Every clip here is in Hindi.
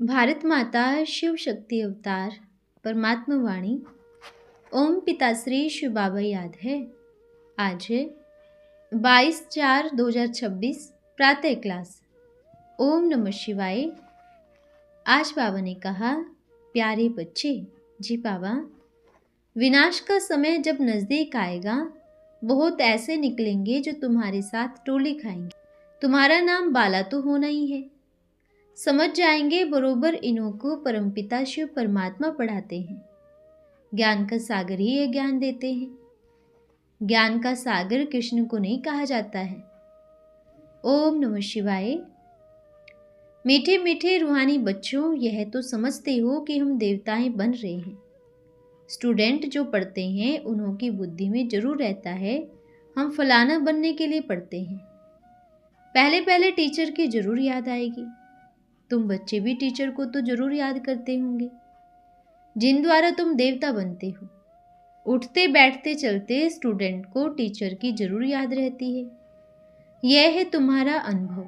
भारत माता शिव शक्ति अवतार परमात्मा वाणी ओम पिताश्री शिव बाबा याद है। आज है 22/4/2026 प्रातः क्लास। ओम नमः शिवाय। आज बाबा ने कहा, प्यारे बच्चे, जी बाबा, विनाश का समय जब नज़दीक आएगा बहुत ऐसे निकलेंगे जो तुम्हारे साथ टोली खाएंगे। तुम्हारा नाम बाला तो होना ही है। समझ जाएंगे बरोबर इन्हों को परमपिता शिव परमात्मा पढ़ाते हैं। ज्ञान का सागर ही ये ज्ञान देते हैं। ज्ञान का सागर कृष्ण को नहीं कहा जाता है। ओम नमः शिवाय। मीठे मीठे रूहानी बच्चों, यह तो समझते हो कि हम देवताएं बन रहे हैं। स्टूडेंट जो पढ़ते हैं उन्हों की बुद्धि में जरूर रहता है हम फलाना बनने के लिए पढ़ते हैं। पहले पहले टीचर की जरूर याद आएगी। तुम बच्चे भी टीचर को तो जरूर याद करते होंगे जिन द्वारा तुम देवता बनते हो। उठते बैठते चलते स्टूडेंट को टीचर की जरूर याद रहती है। यह है तुम्हारा अनुभव।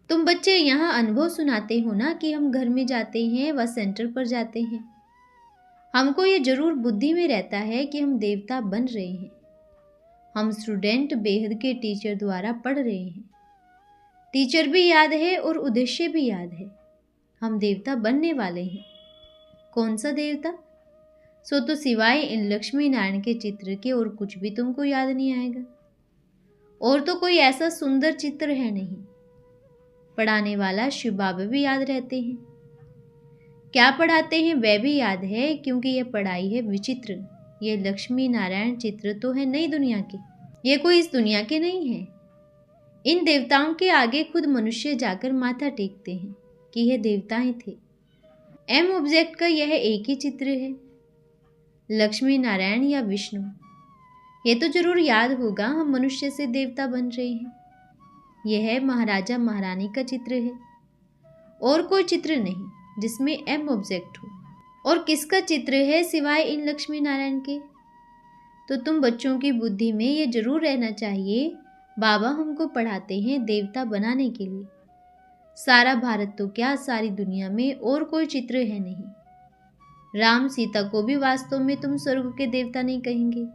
तुम बच्चे यहाँ अनुभव सुनाते हो ना कि हम घर में जाते हैं व सेंटर पर जाते हैं। हमको ये जरूर बुद्धि में रहता है कि हम देवता बन रहे हैं। हम स्टूडेंट बेहद के टीचर द्वारा पढ़ रहे हैं। टीचर भी याद है और उद्देश्य भी याद है। हम देवता बनने वाले हैं। कौन सा देवता? सो तो सिवाय इन लक्ष्मी नारायण के चित्र के और कुछ भी तुमको याद नहीं आएगा। और तो कोई ऐसा सुंदर चित्र है नहीं। पढ़ाने वाला शिव बाबा भी याद रहते हैं। क्या पढ़ाते हैं वह भी याद है, क्योंकि यह पढ़ाई है विचित्र। ये लक्ष्मी नारायण चित्र तो है नई दुनिया के, ये कोई इस दुनिया के नहीं है। इन देवताओं के आगे खुद मनुष्य जाकर माथा टेकते हैं कि यह देवताएं थे। एम ऑब्जेक्ट का यह एक ही चित्र है, लक्ष्मी नारायण या विष्णु। यह तो जरूर याद होगा हम मनुष्य से देवता बन रहे हैं। यह महाराजा महारानी का चित्र है और कोई चित्र नहीं जिसमें एम ऑब्जेक्ट हो। और किसका चित्र है सिवाय इन लक्ष्मी नारायण के? तो तुम बच्चों की बुद्धि में यह जरूर रहना चाहिए, बाबा हमको पढ़ाते हैं देवता बनाने के लिए। सारा भारत तो क्या, सारी दुनिया में और कोई चित्र है नहीं। राम सीता को भी वास्तव में तुम स्वर्ग के देवता नहीं कहेंगे।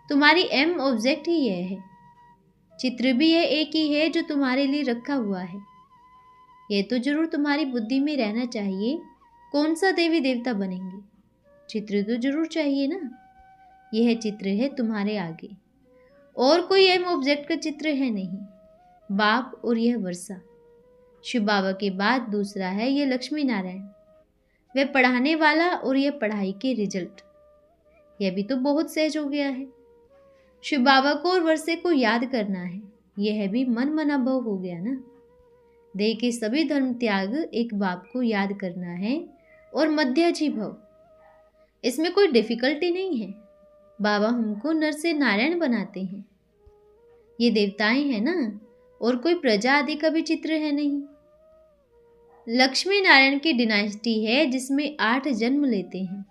तुम्हारी एम ऑब्जेक्ट ही यह है। चित्र भी यह एक ही है जो तुम्हारे लिए रखा हुआ है। यह तो जरूर तुम्हारी बुद्धि में रहना चाहिए। कौन सा देवी देवता बनेंगे? चित्र तो जरूर चाहिए ना। यह चित्र है तुम्हारे आगे और कोई एम ऑब्जेक्ट का चित्र है नहीं। बाप और यह वर्षा। शिव बाबा के बाद दूसरा है यह लक्ष्मी नारायण, वह पढ़ाने वाला और यह पढ़ाई के रिजल्ट। यह भी तो बहुत सहज हो गया है। शिव बाबा को और वर्षे को याद करना है, यह भी मन मना भाव हो गया ना। देह के सभी धर्म त्याग एक बाप को याद करना है और मध्याजी भव। इसमें कोई डिफिकल्टी नहीं है। बाबा हमको नर से नारायण बनाते हैं। ये देवताएं हैं ना, और कोई प्रजा आदि का भी चित्र है नहीं। लक्ष्मी नारायण की डिनास्टी है जिसमें 8 जन्म लेते हैं।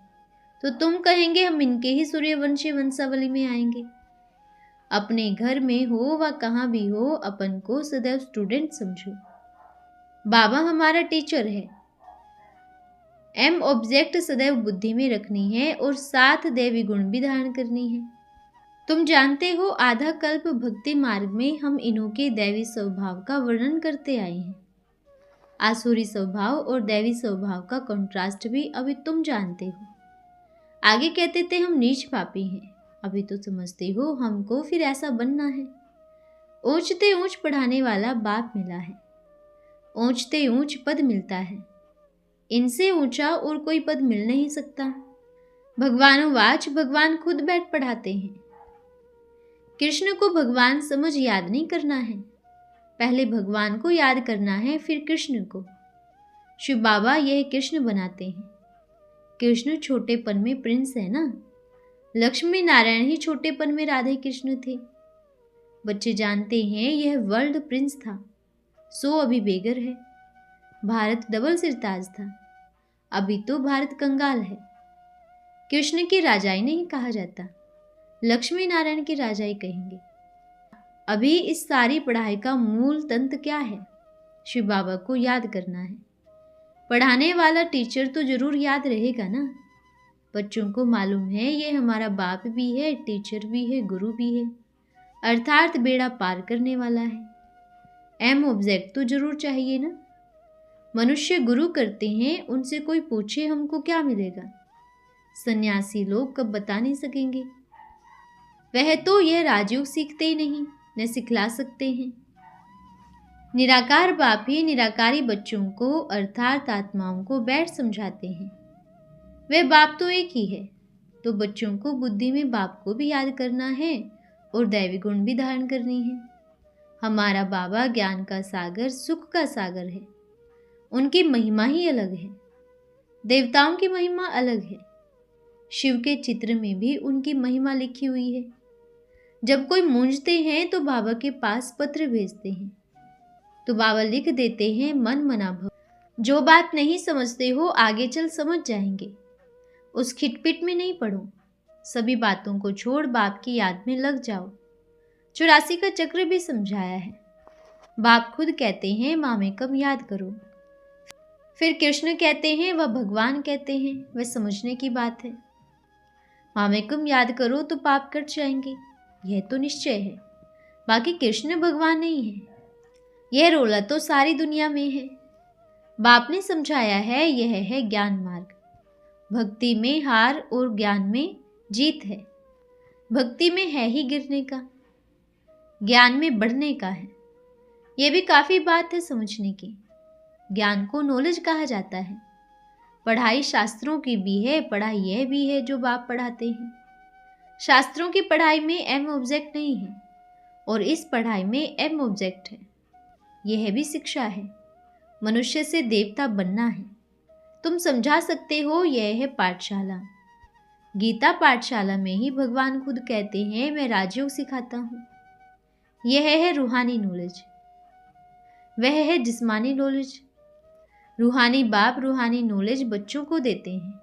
तो तुम कहेंगे हम इनके ही सूर्यवंशी वंशावली में आएंगे। अपने घर में हो व कहाँ भी हो, अपन को सदैव स्टूडेंट समझो। बाबा हमारा टीचर है। एम ऑब्जेक्ट सदैव बुद्धि में रखनी है और साथ दैवी गुण भी धारण करनी है। तुम जानते हो आधा कल्प भक्ति मार्ग में हम इन्हों के दैवी स्वभाव का वर्णन करते आए हैं। आसुरी स्वभाव और दैवी स्वभाव का कंट्रास्ट भी अभी तुम जानते हो। आगे कहते थे हम नीच पापी हैं, अभी तो समझते हो हमको फिर ऐसा बनना है। ऊंचते ऊंच पढ़ाने वाला बाप मिला है, ऊंचते ऊंच पद मिलता है। इनसे ऊंचा और कोई पद मिल नहीं सकता। भगवानुवाच, भगवान खुद बैठ पढ़ाते हैं। कृष्ण को भगवान समझ याद नहीं करना है, पहले भगवान को याद करना है फिर कृष्ण को। शिव बाबा यह कृष्ण बनाते हैं। कृष्ण छोटेपन में प्रिंस है ना। लक्ष्मी नारायण ही छोटेपन में राधे कृष्ण थे। बच्चे जानते हैं यह वर्ल्ड प्रिंस था, सो अभी बेगर है। भारत डबल सिरताज था, अभी तो भारत कंगाल है। कृष्ण की राजाई नहीं कहा जाता, लक्ष्मी नारायण की राजाई कहेंगे। अभी इस सारी पढ़ाई का मूल तंत्र क्या है? शिव बाबा को याद करना है। पढ़ाने वाला टीचर तो जरूर याद रहेगा ना। बच्चों को मालूम है ये हमारा बाप भी है, टीचर भी है, गुरु भी है, अर्थात बेड़ा पार करने वाला है। एम ऑब्जेक्ट तो जरूर चाहिए ना। मनुष्य गुरु करते हैं, उनसे कोई पूछे हमको क्या मिलेगा, सन्यासी लोग कब बता नहीं सकेंगे। वह तो यह राजयोग सीखते ही नहीं, न सिखला सकते हैं। निराकार बाप ही निराकारी बच्चों को अर्थात आत्माओं को बैठ समझाते हैं। वह बाप तो एक ही है, तो बच्चों को बुद्धि में बाप को भी याद करना है और दैवी गुण भी धारण करनी है। हमारा बाबा ज्ञान का सागर, सुख का सागर है। उनकी महिमा ही अलग है। देवताओं की महिमा अलग है। शिव के चित्र में भी उनकी महिमा लिखी हुई है। जब कोई मूंझते हैं तो बाबा के पास पत्र भेजते हैं, तो बाबा लिख देते हैं, मन मना भव। जो बात नहीं समझते हो आगे चल समझ जाएंगे। उस खिटपिट में नहीं पड़ो, सभी बातों को छोड़ बाप की याद में लग जाओ। 84 का चक्र भी समझाया है। बाप खुद कहते हैं मामेकम याद करो। फिर कृष्ण कहते हैं, वह भगवान कहते हैं, वह समझने की बात है। मामेकम याद करो तो पाप कट जाएंगे, यह तो निश्चय है। बाकी कृष्ण भगवान नहीं है, यह रोला तो सारी दुनिया में है। बाप ने समझाया है, यह है ज्ञान मार्ग। भक्ति में हार और ज्ञान में जीत है। भक्ति में है ही गिरने का, ज्ञान में बढ़ने का है। यह भी काफी बात है समझने की। ज्ञान को नॉलेज कहा जाता है। पढ़ाई शास्त्रों की भी है, पढ़ाई यह भी है जो बाप पढ़ाते हैं। शास्त्रों की पढ़ाई में एम ऑब्जेक्ट नहीं है और इस पढ़ाई में एम ऑब्जेक्ट है। यह भी शिक्षा है। मनुष्य से देवता बनना है। तुम समझा सकते हो, यह है पाठशाला। गीता पाठशाला में ही भगवान खुद कहते हैं, मैं राजयोग सिखाता हूँ। यह है रूहानी नॉलेज, वह है जिस्मानी नॉलेज। रूहानी बाप रूहानी नॉलेज बच्चों को देते हैं।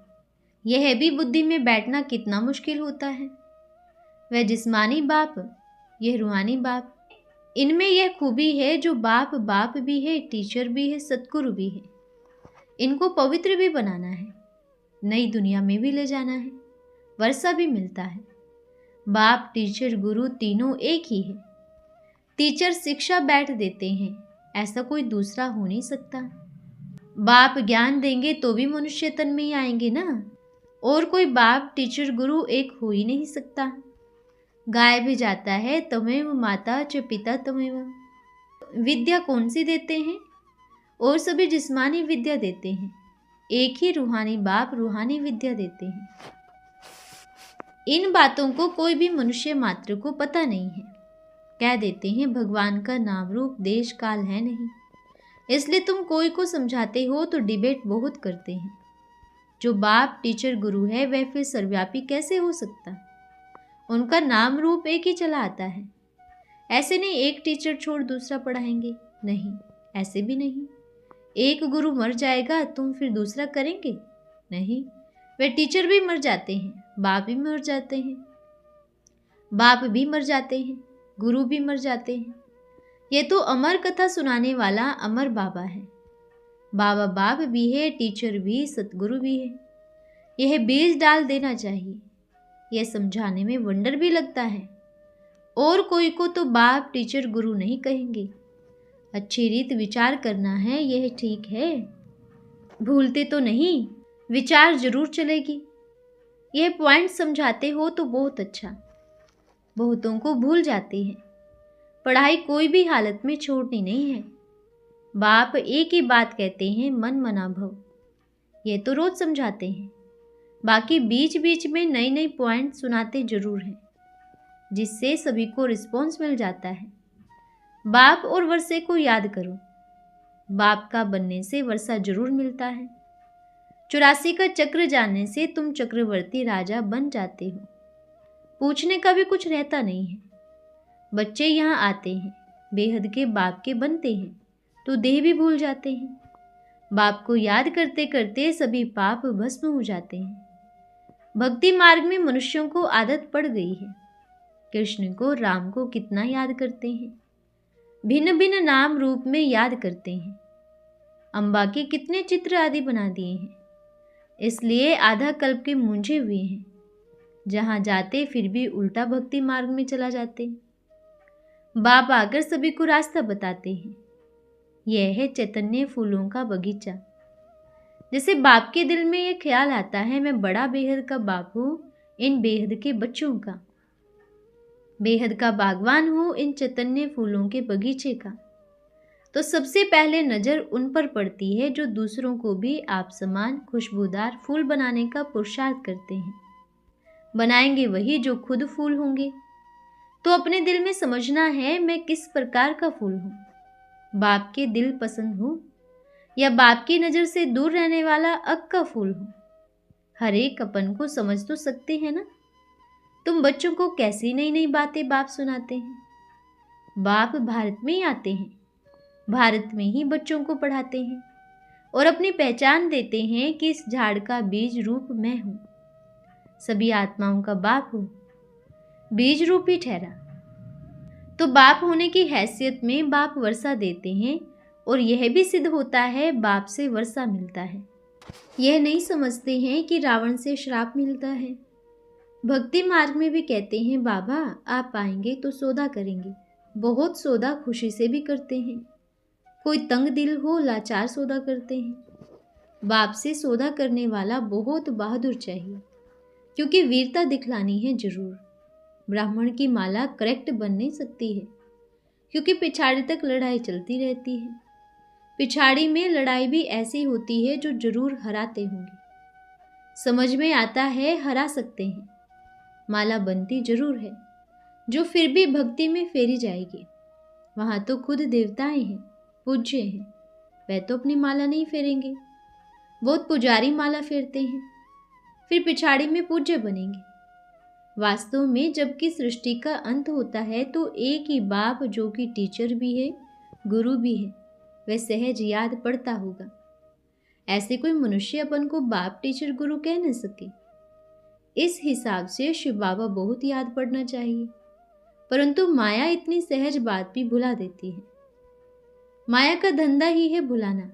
यह भी बुद्धि में बैठना कितना मुश्किल होता है। वह जिस्मानी बाप, यह रूहानी बाप। इनमें यह खूबी है जो बाप बाप भी है, टीचर भी है, सतगुरु भी है। इनको पवित्र भी बनाना है, नई दुनिया में भी ले जाना है, वर्षा भी मिलता है। बाप टीचर गुरु तीनों एक ही है। टीचर शिक्षा बैठ देते हैं, ऐसा कोई दूसरा हो नहीं सकता। बाप ज्ञान देंगे तो भी मनुष्य तन में ही आएंगे ना, और कोई बाप टीचर गुरु एक हो ही नहीं सकता। गाय भी जाता है, तमेव माता च पिता तमेव। विद्या कौन सी देते हैं? और सभी जिस्मानी विद्या देते हैं। एक ही रूहानी बाप रूहानी विद्या देते हैं। इन बातों को कोई भी मनुष्य मात्र को पता नहीं है। कह देते हैं भगवान का नाम रूप देश काल है नहीं, इसलिए तुम कोई को समझाते हो तो डिबेट बहुत करते हैं। जो बाप टीचर गुरु है वह फिर सर्वव्यापी कैसे हो सकता? उनका नाम रूप एक ही चला आता है। ऐसे नहीं एक टीचर छोड़ दूसरा पढ़ाएंगे, नहीं, ऐसे भी नहीं। एक गुरु मर जाएगा तुम फिर दूसरा करेंगे, नहीं। वे टीचर भी मर जाते हैं, बाप भी मर जाते हैं, बाप भी मर जाते हैं, गुरु भी मर जाते हैं। ये तो अमर कथा सुनाने वाला अमर बाबा है। बाबा बाप भी है, टीचर भी, सतगुरु भी है। यह बीज डाल देना चाहिए। यह समझाने में वंडर भी लगता है। और कोई को तो बाप टीचर गुरु नहीं कहेंगे। अच्छी रीत विचार करना है, यह ठीक है। भूलते तो नहीं, विचार जरूर चलेगी। यह पॉइंट समझाते हो तो बहुत अच्छा। बहुतों को भूल जाते हैं। पढ़ाई कोई भी हालत में छोड़नी नहीं है। बाप एक ही बात कहते हैं, मन मना भव। यह तो रोज समझाते हैं। बाकी बीच बीच में नई नई पॉइंट सुनाते जरूर हैं, जिससे सभी को रिस्पॉन्स मिल जाता है। बाप और वर्षे को याद करो। बाप का बनने से वर्षा जरूर मिलता है। 84 का चक्र जानने से तुम चक्रवर्ती राजा बन जाते हो। पूछने का भी कुछ रहता नहीं है। बच्चे यहाँ आते हैं, बेहद के बाप के बनते हैं, तो देह भी भूल जाते हैं। बाप को याद करते करते सभी पाप भस्म हो जाते हैं। भक्ति मार्ग में मनुष्यों को आदत पड़ गई है। कृष्ण को, राम को कितना याद करते हैं, भिन्न भिन्न नाम रूप में याद करते हैं। अम्बा के कितने चित्र आदि बना दिए हैं, इसलिए आधा कल्प के मूंझे हुए हैं। जहां जाते फिर भी उल्टा भक्ति मार्ग में चला जाते। बाप आकर सभी को रास्ता बताते हैं। यह है चैतन्य फूलों का बगीचा। जैसे बाप के दिल में यह ख्याल आता है, मैं बड़ा बेहद का बाप हूँ इन बेहद के बच्चों का, बेहद का बागवान हूँ इन चैतन्य फूलों के बगीचे का, तो सबसे पहले नजर उन पर पड़ती है जो दूसरों को भी आप समान खुशबूदार फूल बनाने का पुरुषार्थ करते हैं। बनाएंगे वही जो खुद फूल होंगे। तो अपने दिल में समझना है मैं किस प्रकार का फूल हूँ। बाप के दिल पसंद हूँ या बाप की नज़र से दूर रहने वाला अक का फूल हूँ। हर एक अपन को समझ तो सकते हैं ना। तुम बच्चों को कैसी नई नई बातें बाप सुनाते हैं। बाप भारत में ही आते हैं, भारत में ही बच्चों को पढ़ाते हैं और अपनी पहचान देते हैं कि इस झाड़ का बीज रूप मैं हूँ, सभी आत्माओं का बाप हूँ, बीज रूप ही ठहरा। तो बाप होने की हैसियत में बाप वर्षा देते हैं और यह भी सिद्ध होता है बाप से वर्षा मिलता है। यह नहीं समझते हैं कि रावण से श्राप मिलता है। भक्ति मार्ग में भी कहते हैं बाबा आप आएंगे तो सौदा करेंगे। बहुत सौदा खुशी से भी करते हैं। कोई तंग दिल हो लाचार सौदा करते हैं। बाप से सौदा करने वाला बहुत बहादुर चाहिए, क्योंकि वीरता दिखलानी है जरूर। ब्राह्मण की माला करेक्ट बन नहीं सकती है, क्योंकि पिछाड़ी तक लड़ाई चलती रहती है। पिछाड़ी में लड़ाई भी ऐसी होती है जो जरूर हराते होंगे। समझ में आता है हरा सकते हैं, माला बनती जरूर है, जो फिर भी भक्ति में फेरी जाएगी। वहां तो खुद देवताएं हैं, पूज्य हैं, वह तो अपनी माला नहीं फेरेंगे। बहुत पुजारी माला फेरते हैं, फिर पिछाड़ी में पूज्य बनेंगे। वास्तव में जबकि सृष्टि का अंत होता है तो एक ही बाप जो कि टीचर भी है गुरु भी है, वह सहज याद पड़ता होगा। ऐसे कोई मनुष्य अपन को बाप टीचर गुरु कह न सके। इस हिसाब से शिव बाबा बहुत याद पड़ना चाहिए, परंतु माया इतनी सहज बात भी भुला देती है। माया का धंधा ही है भुलाना,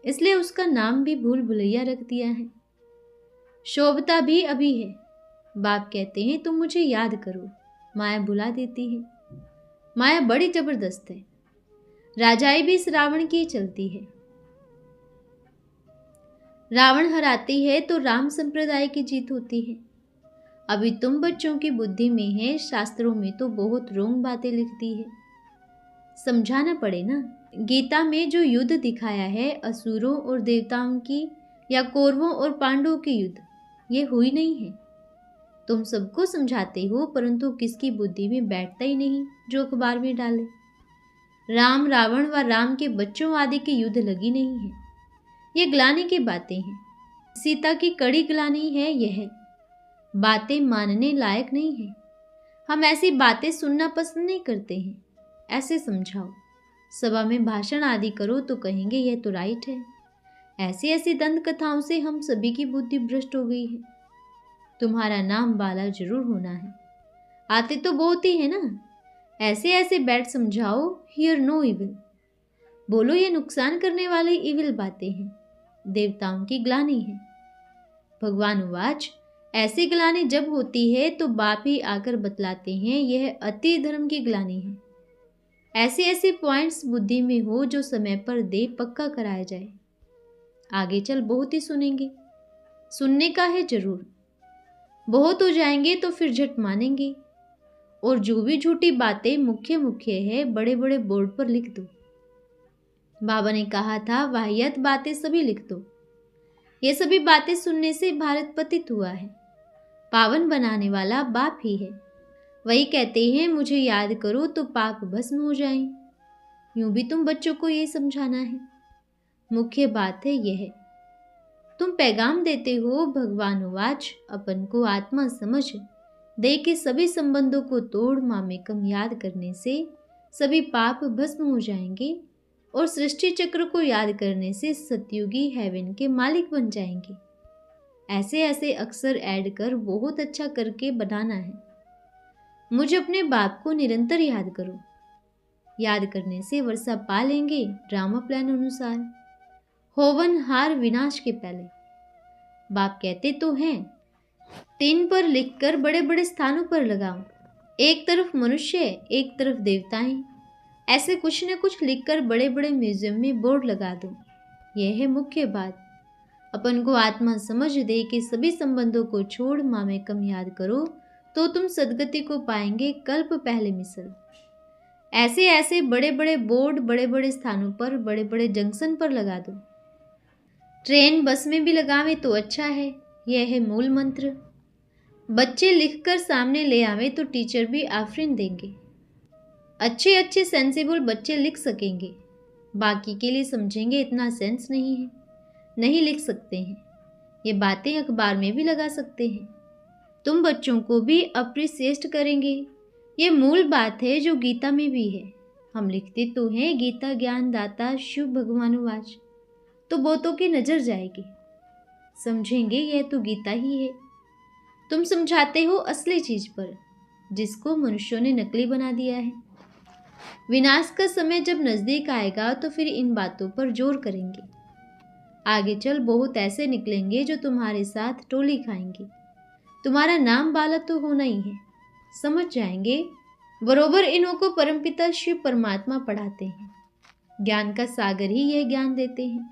इसलिए उसका नाम भी भूल भुलैया रख दिया है। शोभता भी अभी है। बाप कहते हैं तुम मुझे याद करो, माया भुला देती है। माया बड़ी जबरदस्त है, राजाई भी इस रावण की चलती है। रावण हराती है तो राम संप्रदाय की जीत होती है। अभी तुम बच्चों की बुद्धि में है, शास्त्रों में तो बहुत रोंग बातें लिखती है। समझाना पड़े ना। गीता में जो युद्ध दिखाया है असुरों और देवताओं की या कौरवों और पांडवों की युद्ध, ये हुई नहीं है। तुम सबको समझाते हो, परंतु किसकी बुद्धि में बैठता ही नहीं जो अखबार में डाले। राम रावण व राम के बच्चों आदि की युद्ध लगी नहीं है। ये ग्लानि की बातें हैं। सीता की कड़ी ग्लानि है। यह बातें मानने लायक नहीं है। हम ऐसी बातें सुनना पसंद नहीं करते हैं। ऐसे समझाओ, सभा में भाषण आदि करो तो कहेंगे यह तो राइट है। ऐसी ऐसी दंत कथाओं से हम सभी की बुद्धि भ्रष्ट हो गई है। तुम्हारा नाम बाला जरूर होना है। आते तो बहुत ही है ना। ऐसे ऐसे बैठ समझाओ, हियर नो इविल। बोलो ये नुकसान करने वाली इविल बातें हैं, देवताओं की ग्लानि है। भगवान उवाच, ऐसी ग्लानि जब होती है तो बाप ही आकर बतलाते हैं यह अति धर्म की ग्लानि है। ऐसे ऐसे पॉइंट्स बुद्धि में हो जो समय पर दे पक्का कराया जाए। आगे चल बहुत ही सुनेंगे, सुनने का है जरूर। बहुत हो जाएंगे तो फिर झट मानेंगे। और जो भी झूठी बातें मुख्य मुख्य है बड़े बड़े बोर्ड पर लिख दो। बाबा ने कहा था वाहियात बातें सभी लिख दो। ये सभी बातें सुनने से भारत पतित हुआ है। पावन बनाने वाला बाप ही है। वही कहते हैं मुझे याद करो तो पाप भस्म हो जाएं। यूं भी तुम बच्चों को ये समझाना है। मुख्य बात है यह, तुम पैगाम देते हो भगवान उवाच, अपन को आत्मा समझ दे के सभी संबंधों को तोड़ मामेकम याद करने से सभी पाप भस्म हो जाएंगे और सृष्टि चक्र को याद करने से सतयुगी हेवन के मालिक बन जाएंगे। ऐसे ऐसे अक्सर ऐड कर बहुत अच्छा करके बनाना है। मुझे अपने बाप को निरंतर याद करो। याद करने से वर्षा पा लेंगे ड्रामा प्लान अनुसार। होवनहार विनाश के पहले। बाप कहते तो हैं 3 पर लिखकर बड़े बड़े स्थानों पर लगाओ, एक तरफ मनुष्य एक तरफ देवताएं, ऐसे कुछ न कुछ लिखकर बड़े बड़े म्यूजियम में बोर्ड लगा दो। यह है मुख्य बात। अपन को आत्मा समझ दे कि सभी संबंधों को छोड़ माँ में कम याद करो तो तुम सदगति को पाएंगे कल्प पहले मिसल। ऐसे ऐसे बड़े बड़े बोर्ड बड़े बड़े स्थानों पर बड़े बड़े जंक्शन पर लगा दो। ट्रेन बस में भी लगावे तो अच्छा है। यह है मूल मंत्र। बच्चे लिखकर सामने ले आवे तो टीचर भी आफरीन देंगे। अच्छे अच्छे सेंसिबल बच्चे लिख सकेंगे, बाकी के लिए समझेंगे इतना सेंस नहीं है, नहीं लिख सकते हैं। ये बातें अखबार में भी लगा सकते हैं, तुम बच्चों को भी अप्रिसिएट करेंगे। ये मूल बात है जो गीता में भी है। हम लिखते तो हैं गीता ज्ञान दाता शिव भगवानुवाच, तो बहुतों की नजर जाएगी, समझेंगे यह तो गीता ही है। तुम समझाते हो असली चीज पर, जिसको मनुष्यों ने नकली बना दिया है। विनाश का समय जब नजदीक आएगा तो फिर इन बातों पर जोर करेंगे। आगे चल बहुत ऐसे निकलेंगे जो तुम्हारे साथ टोली खाएंगे। तुम्हारा नाम बाला तो होना ही है, समझ जाएंगे। बरोबर इन्हों को परमपिता शिव परमात्मा पढ़ाते हैं। ज्ञान का सागर ही यह ज्ञान देते हैं।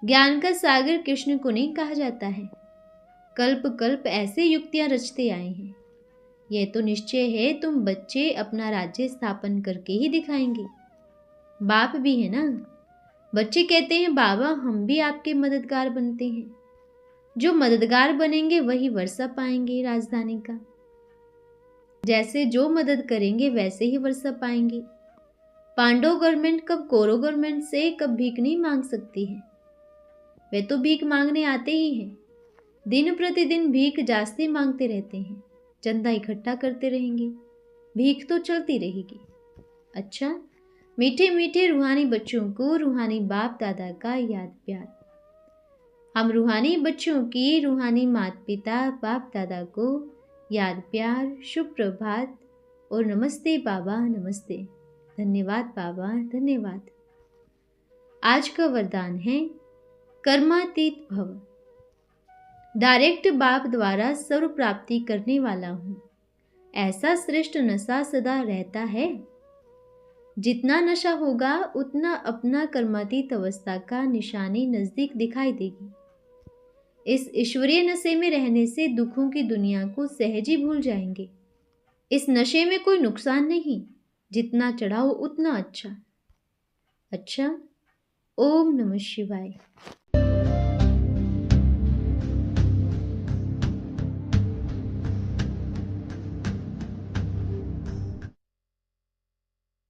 ज्ञान का सागर कृष्ण को नहीं कहा जाता है। कल्प कल्प ऐसे युक्तियां रचते आए हैं। यह तो निश्चय है तुम बच्चे अपना राज्य स्थापन करके ही दिखाएंगे। बाप भी है ना। बच्चे कहते हैं बाबा हम भी आपके मददगार बनते हैं। जो मददगार बनेंगे वही वर्षा पाएंगे राजधानी का। जैसे जो मदद करेंगे वैसे ही वर्षा पाएंगे। पांडव गवर्नमेंट कब कौरव गवर्नमेंट से कब भीख नहीं मांग सकती है। वे तो भीख मांगने आते ही हैं। दिन प्रतिदिन भीख जास्ती मांगते रहते हैं, चंदा इकट्ठा करते रहेंगे, भीख तो चलती रहेगी। अच्छा, मीठे मीठे रूहानी बच्चों को रूहानी बाप दादा का याद प्यार। हम रूहानी बच्चों की रूहानी माता पिता बाप दादा को याद प्यार, शुभ प्रभात और नमस्ते बाबा नमस्ते। धन्यवाद बाबा धन्यवाद। आज का वरदान है कर्मातीत भव। डायरेक्ट बाप द्वारा सर्व प्राप्ति करने वाला हूँ, ऐसा श्रेष्ठ नशा सदा रहता है। जितना नशा होगा उतना अपना कर्मातीत अवस्था का निशानी नजदीक दिखाई देगी। इस ईश्वरीय नशे में रहने से दुखों की दुनिया को सहज ही भूल जाएंगे। इस नशे में कोई नुकसान नहीं, जितना चढ़ाओ उतना अच्छा। अच्छा, ओम नमः शिवाय।